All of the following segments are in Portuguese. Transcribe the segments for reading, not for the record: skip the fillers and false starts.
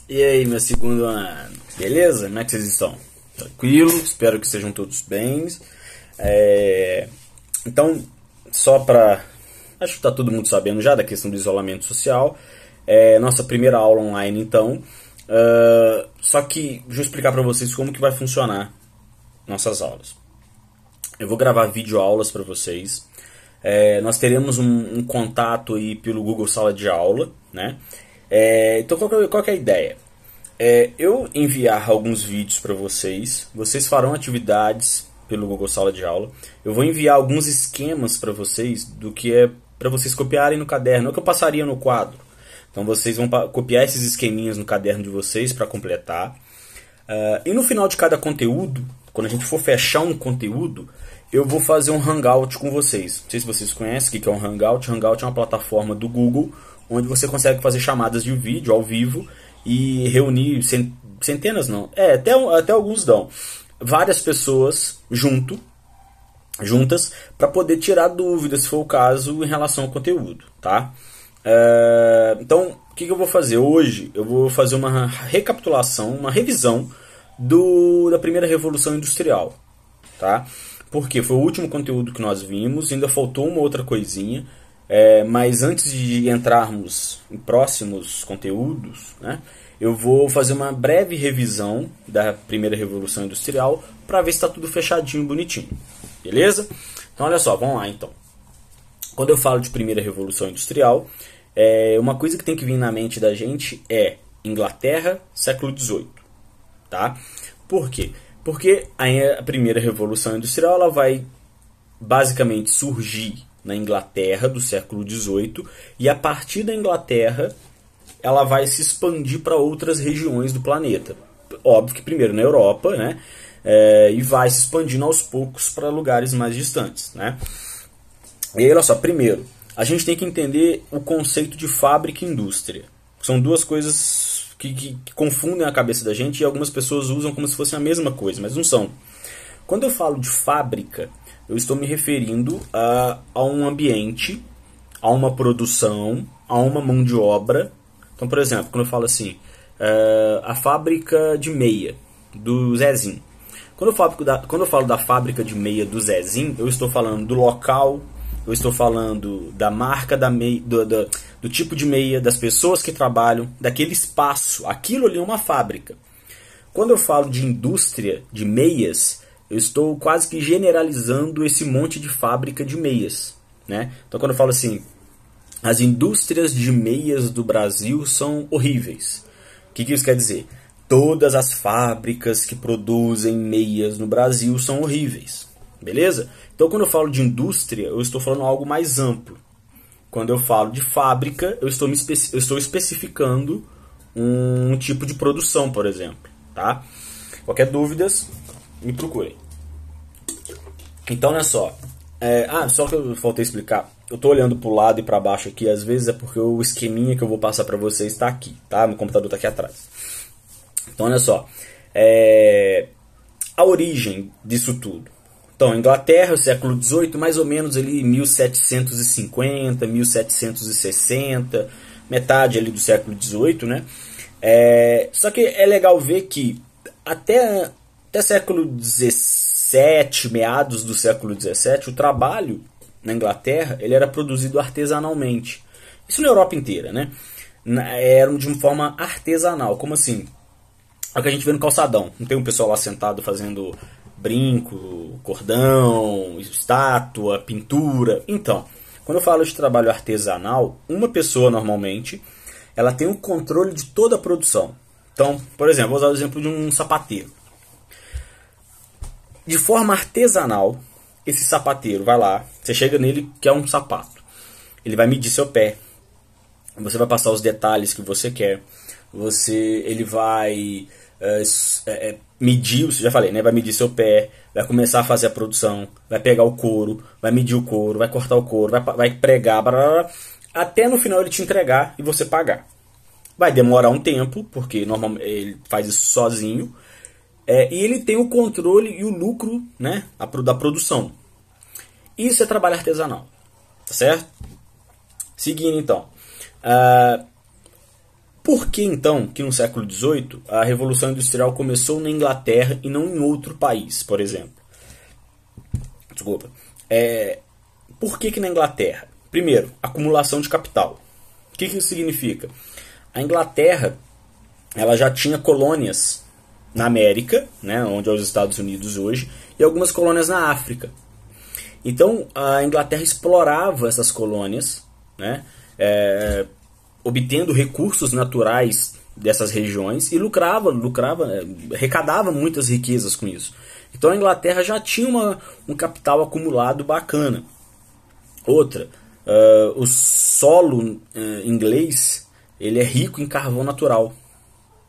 E aí, meu segundo ano, beleza? Como é que vocês estão? Tranquilo? Espero que sejam todos bem. Então, só para... Acho que tá todo mundo sabendo já da questão do isolamento social. Nossa primeira aula online, então. Só que, deixa eu explicar para vocês como que vai funcionar nossas aulas. Eu vou gravar videoaulas para vocês. Nós teremos um contato aí pelo Google Sala de Aula, né? Então, qual que é a ideia? Eu enviar alguns vídeos para vocês. Vocês farão atividades pelo Google Sala de Aula. Eu vou enviar alguns esquemas para vocês do que é para vocês copiarem no caderno, o que eu passaria no quadro. Então vocês vão copiar esses esqueminhas no caderno de vocês para completar. E no final de cada conteúdo, quando a gente for fechar um conteúdo, eu vou fazer um Hangout com vocês. Não sei se vocês conhecem o que é um Hangout. Hangout é uma plataforma do Google onde você consegue fazer chamadas de vídeo ao vivo e reunir centenas, não, até alguns dão, várias pessoas juntas para poder tirar dúvidas, se for o caso, em relação ao conteúdo, tá? Então, o que eu vou fazer hoje? Eu vou fazer uma recapitulação, uma revisão da primeira revolução industrial, tá? Porque foi o último conteúdo que nós vimos, ainda faltou uma outra coisinha. Mas antes de entrarmos em próximos conteúdos, né, eu vou fazer uma breve revisão da primeira revolução industrial para ver se está tudo fechadinho, bonitinho. Beleza? Então olha só, vamos lá então. Quando eu falo de primeira revolução industrial, uma coisa que tem que vir na mente da gente é Inglaterra, século XVIII. Tá? Por quê? Porque a primeira revolução industrial ela vai basicamente surgir na Inglaterra do século XVIII, e a partir da Inglaterra ela vai se expandir para outras regiões do planeta. Óbvio que primeiro na Europa, né? E vai se expandindo aos poucos para lugares mais distantes, né? E aí, olha só, primeiro, a gente tem que entender o conceito de fábrica e indústria. São duas coisas que confundem a cabeça da gente e algumas pessoas usam como se fosse a mesma coisa, mas não são. Quando eu falo de fábrica, eu estou me referindo a um ambiente, a uma produção, a uma mão de obra. Então, por exemplo, quando eu falo assim, a fábrica de meia do Zezinho. Quando eu falo da fábrica de meia do Zezinho, eu estou falando do local, eu estou falando da marca da meia, do tipo de meia, das pessoas que trabalham, daquele espaço. Aquilo ali é uma fábrica. Quando eu falo de indústria de meias, eu estou quase que generalizando esse monte de fábrica de meias, né? Então quando eu falo assim, as indústrias de meias do Brasil são horríveis. O que isso quer dizer? Todas as fábricas que produzem meias no Brasil são horríveis, beleza? Então quando eu falo de indústria, eu estou falando algo mais amplo. Quando eu falo de fábrica, eu estou especificando um tipo de produção, por exemplo, tá? Qualquer dúvidas, me procurem. Então, olha só. Só que eu faltei explicar. Eu estou olhando para o lado e para baixo aqui, às vezes é porque o esqueminha que eu vou passar para vocês está aqui, tá? Meu computador está aqui atrás. Então, olha só. A origem disso tudo. Então, Inglaterra, século XVIII, mais ou menos ali 1750, 1760, metade ali do século XVIII, né? Só que é legal ver que até século XVII, meados do século XVII, o trabalho na Inglaterra ele era produzido artesanalmente. Isso na Europa inteira, né? Era de uma forma artesanal. Como assim? É o que a gente vê no calçadão. Não tem um pessoal lá sentado fazendo brinco, cordão, estátua, pintura. Então, quando eu falo de trabalho artesanal, uma pessoa normalmente ela tem o controle de toda a produção. Então, por exemplo, vou usar o exemplo de um sapateiro. De forma artesanal, esse sapateiro vai lá, você chega nele, quer um sapato. Ele vai medir seu pé. Você vai passar os detalhes que você quer. Ele vai medir, já falei, né? Vai medir seu pé, vai começar a fazer a produção, vai pegar o couro, vai medir o couro, vai cortar o couro, vai pregar, blá, até no final ele te entregar e você pagar. Vai demorar um tempo, porque normalmente ele faz isso sozinho. E ele tem o controle e o lucro, né, da produção. Isso é trabalho artesanal, tá certo? Seguindo então. Por que então que no século XVIII a Revolução Industrial começou na Inglaterra e não em outro país, por exemplo? Desculpa. Por que na Inglaterra? Primeiro, acumulação de capital. O que isso significa? A Inglaterra ela já tinha colônias na América, né, onde é os Estados Unidos hoje, e algumas colônias na África. Então a Inglaterra explorava essas colônias, né, obtendo recursos naturais dessas regiões e arrecadava muitas riquezas com isso. Então a Inglaterra já tinha um capital acumulado bacana. Outra, o solo inglês ele é rico em carvão natural,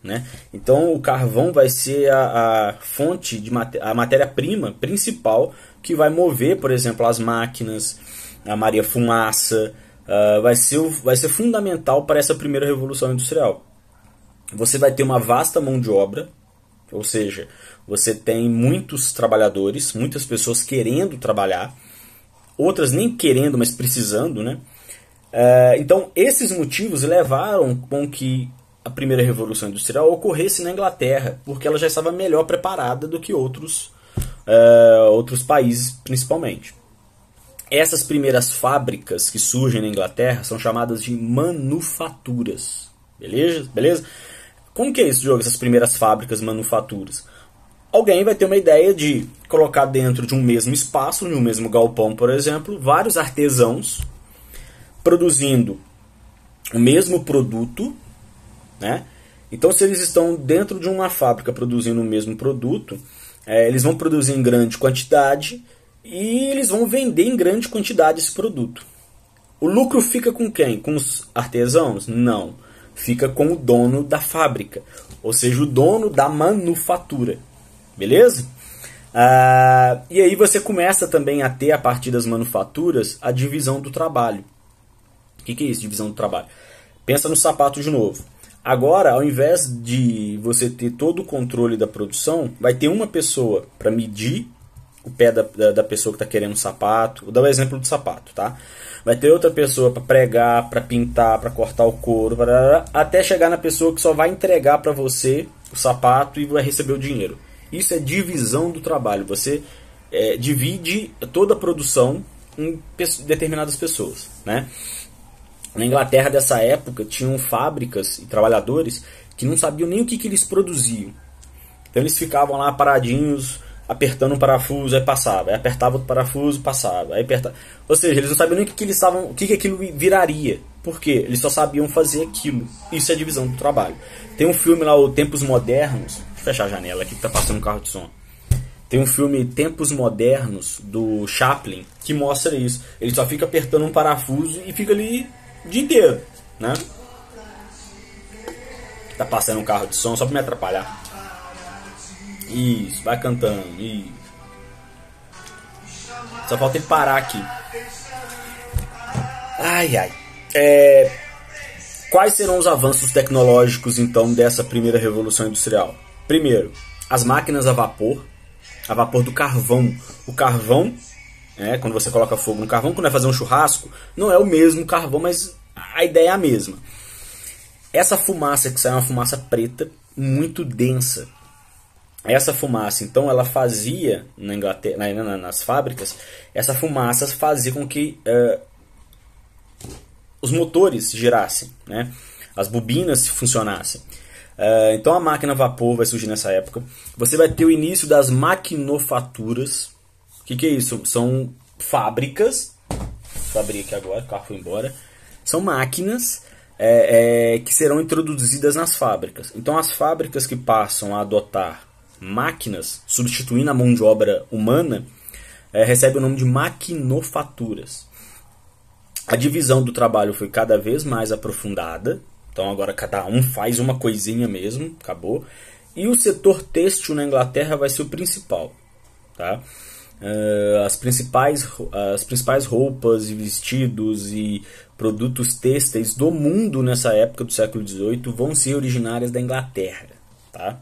né? Então o carvão vai ser a fonte a matéria-prima principal que vai mover, por exemplo, as máquinas, a Maria-Fumaça. Vai ser fundamental para essa primeira revolução industrial. Você vai ter uma vasta mão de obra, ou seja, você tem muitos trabalhadores, muitas pessoas querendo trabalhar, outras nem querendo, mas precisando, né? Então esses motivos levaram com que a primeira revolução industrial ocorresse na Inglaterra, porque ela já estava melhor preparada do que outros países, principalmente. Essas primeiras fábricas que surgem na Inglaterra são chamadas de manufaturas. Beleza? Como que é isso, Diogo? Essas primeiras fábricas, manufaturas? Alguém vai ter uma ideia de colocar dentro de um mesmo espaço, de um mesmo galpão, por exemplo, vários artesãos produzindo o mesmo produto, né? Então, se eles estão dentro de uma fábrica produzindo o mesmo produto, eles vão produzir em grande quantidade e eles vão vender em grande quantidade esse produto. O lucro fica com quem? Com os artesãos? Não. Fica com o dono da fábrica, ou seja, o dono da manufatura. Beleza? E aí você começa também a ter, a partir das manufaturas, a divisão do trabalho. O que é isso, divisão do trabalho? Pensa no sapato de novo. Agora, ao invés de você ter todo o controle da produção, vai ter uma pessoa para medir o pé da pessoa que está querendo o sapato. Vou dar o exemplo do sapato, tá? Vai ter outra pessoa para pregar, para pintar, para cortar o couro, até chegar na pessoa que só vai entregar para você o sapato e vai receber o dinheiro. Isso é divisão do trabalho. Você divide toda a produção em determinadas pessoas, né? Na Inglaterra dessa época tinham fábricas e trabalhadores que não sabiam nem o que eles produziam. Então eles ficavam lá paradinhos, apertando um parafuso, aí passava, aí apertava outro parafuso, passava, aí apertava. Ou seja, eles não sabiam nem o que aquilo viraria. Por quê? Eles só sabiam fazer aquilo. Isso é divisão do trabalho. Tem um filme lá, o Tempos Modernos. Deixa eu fechar a janela aqui que tá passando um carro de som. Tem um filme Tempos Modernos do Chaplin que mostra isso. Ele só fica apertando um parafuso e fica ali o dia inteiro, né? Tá passando um carro de som só pra me atrapalhar. Isso, vai cantando. Isso. Só falta ele parar aqui. Ai. Quais serão os avanços tecnológicos então dessa primeira revolução industrial? Primeiro, as máquinas a vapor do carvão. O carvão, quando você coloca fogo no carvão, quando vai fazer um churrasco, não é o mesmo carvão, mas a ideia é a mesma. Essa fumaça que sai é uma fumaça preta, muito densa. Essa fumaça, então, ela fazia na Inglaterra, nas fábricas, essa fumaça fazia com que os motores girassem, né? As bobinas funcionassem. Então a máquina a vapor vai surgir nessa época. Você vai ter o início das maquinofaturas. O que é isso? São fábricas. Vou abrir aqui agora, o carro foi embora. São máquinas que serão introduzidas nas fábricas. Então as fábricas que passam a adotar máquinas, substituindo a mão de obra humana, recebem o nome de maquinofaturas. A divisão do trabalho foi cada vez mais aprofundada. Então agora cada um faz uma coisinha mesmo, acabou. E o setor têxtil na Inglaterra vai ser o principal, tá? As principais roupas e vestidos e produtos têxteis do mundo nessa época do século XVIII vão ser originárias da Inglaterra, tá?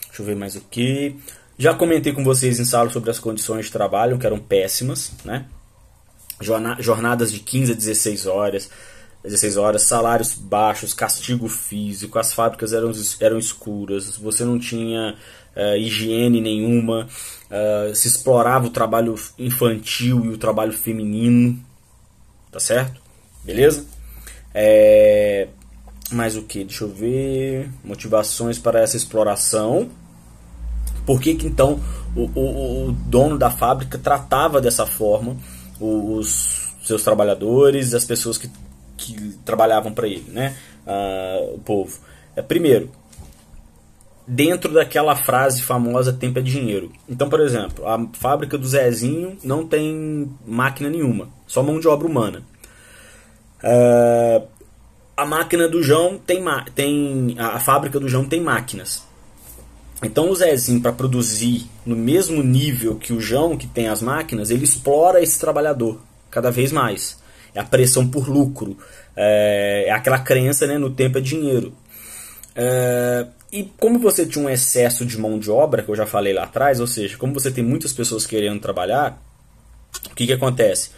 Deixa eu ver mais o que. Já comentei com vocês em sala sobre as condições de trabalho, que eram péssimas, né? Jornadas de 15 a 16 horas, 16 horas, salários baixos, castigo físico, as fábricas eram escuras, você não tinha higiene nenhuma, se explorava o trabalho infantil e o trabalho feminino, tá certo? Beleza? Mais o que? Deixa eu ver. Motivações para essa exploração. Por que então o dono da fábrica tratava dessa forma os seus trabalhadores, as pessoas que trabalhavam para ele, né? O povo. Primeiro, dentro daquela frase famosa, tempo é dinheiro. Então, por exemplo, a fábrica do Zezinho não tem máquina nenhuma, só mão de obra humana. A máquina do João a fábrica do João tem máquinas. Então o Zezinho, para produzir no mesmo nível que o João, que tem as máquinas, ele explora esse trabalhador cada vez mais. É a pressão por lucro, é aquela crença, né, no tempo é dinheiro. E como você tinha um excesso de mão de obra, que eu já falei lá atrás, ou seja, como você tem muitas pessoas querendo trabalhar, o que acontece?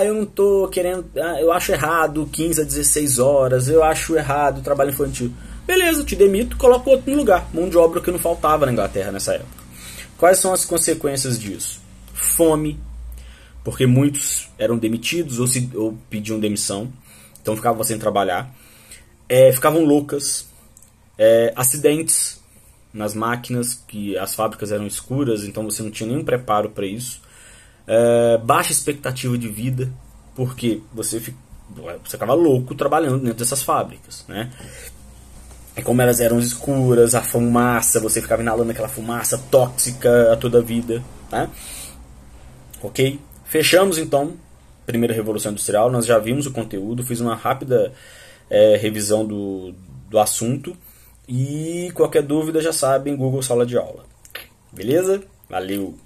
Eu não tô querendo, eu acho errado 15 a 16 horas, eu acho errado trabalho infantil. Beleza, te demito, coloco outro no lugar. Mão de obra que não faltava na Inglaterra nessa época. Quais são as consequências disso? Fome, porque muitos eram demitidos ou pediam demissão, então ficavam sem trabalhar. Ficavam loucas. Acidentes nas máquinas, que as fábricas eram escuras, então você não tinha nenhum preparo para isso. Baixa expectativa de vida, porque você ficava louco trabalhando dentro dessas fábricas, né? E como elas eram escuras, a fumaça, você ficava inalando aquela fumaça tóxica a toda a vida, tá? Ok? Fechamos então a primeira Revolução Industrial, nós já vimos o conteúdo, fiz uma rápida revisão do assunto, e qualquer dúvida já sabem, Google Sala de Aula. Beleza? Valeu!